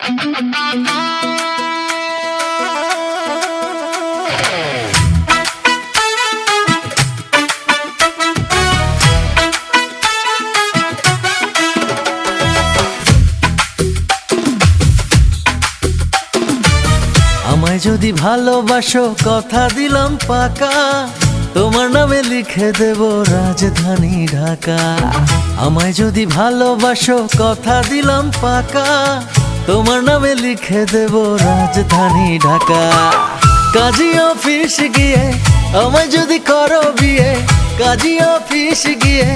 আমায় যদি ভালোবাসো কথা দিলাম পাকা, তোমার নামে লিখে দেব রাজধানী ঢাকা। আমায় যদি ভালোবাসো কথা দিলাম পাকা, তোমার নামে লিখে দেব রাজধানী ঢাকা। কাজী অফিস গিয়ে আমায় যদি করো বিয়ে, কাজী অফিস গিয়ে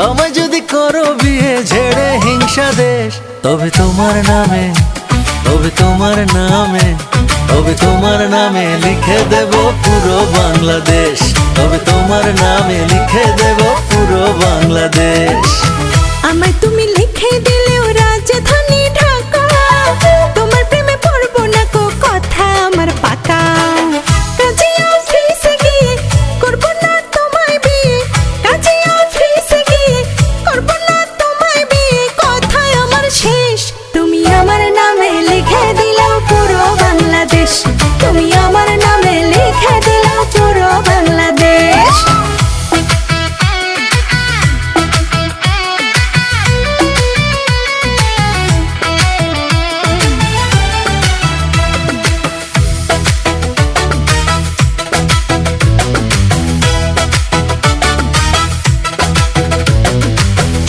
আমায় যদি করো বিয়ে, ঝেড়ে হিংসা দেশ তবে তোমার নামে, তবে তোমার নামে, তবে তোমার নামে লিখে দেব পুরো বাংলাদেশ, তবে তোমার নামে লিখে দেব পুরো বাংলাদেশ। আমায় তুমি লিখে দিলেও রাজধানী ঢাকা, তোমার প্রেমে পড়বো না কো কথা আমার পাকা। কাজী অফিসে গিয়ে করবো না তোমায় বিয়ে, কাজী অফিসে গিয়ে করবো না তোমায় বিয়ে, কথাই আমার শেষ। তুমি আমার নামে লিখে দিলাও পুরো বাংলাদেশ, তুমি আমার নামে লিখে দিলাও পুরো বাংলাদেশ।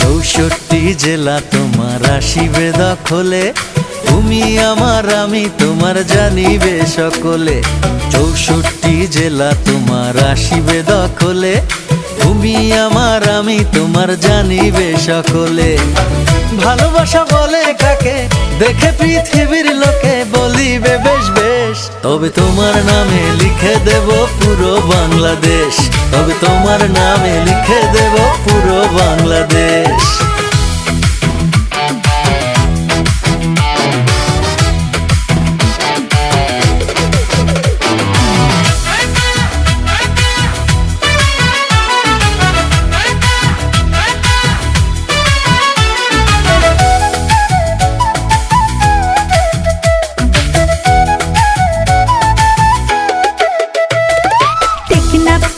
চৌষট্টি জেলা তোমার আসিবে দখলে, তুমি আমার আমি তোমার জানিবে সকলে। চৌষট্টি জেলা তোমার আসিবে দখলে, তুমি আমার আমি তোমার জানিবে সকলে। ভালোবাসা বলে কাকে দেখে পৃথিবীর লোকে বলিবে বেশ বেশ, তবে তোমার নামে লিখে দেব পুরো বাংলাদেশ, তবে তোমার নামে লিখে দেব পুরো বাংলাদেশ।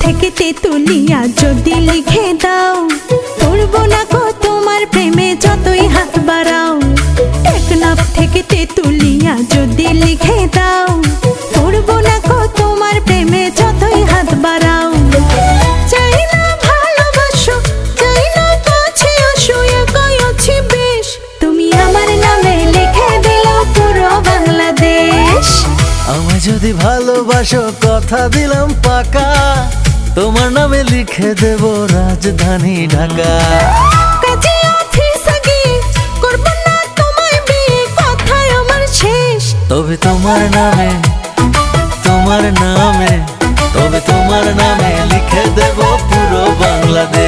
থেকে তেতুলিয়া যদি লিখে দাও, পড়বো না গো তোমার প্রেমে যতই হাত বাড়াও। টেকনাফ থেকে তেতুলিয়া যদি লিখে দাও, পড়বো না গো তোমার প্রেমে যতই হাত বাড়াও। চাই না ভালোবাসো, চাই না কাছে আসো, একাই আছি বেশ, তুমি আমার নামে লিখে দিলাও পুরো বাংলাদেশ। আমায় যদি ভালোবাসো কথা দিলাম পাকা, তোমার নামে লিখে দেব রাজধানী ঢাকা। কাজী অফিসে গিয়ে করবো না তোমায় বিয়ে, কথাই আমার শেষ। তবে তোমার নামে, তোমার নামে, তবে তোমার নামে লিখে দেব পুরো বাংলাদেশ।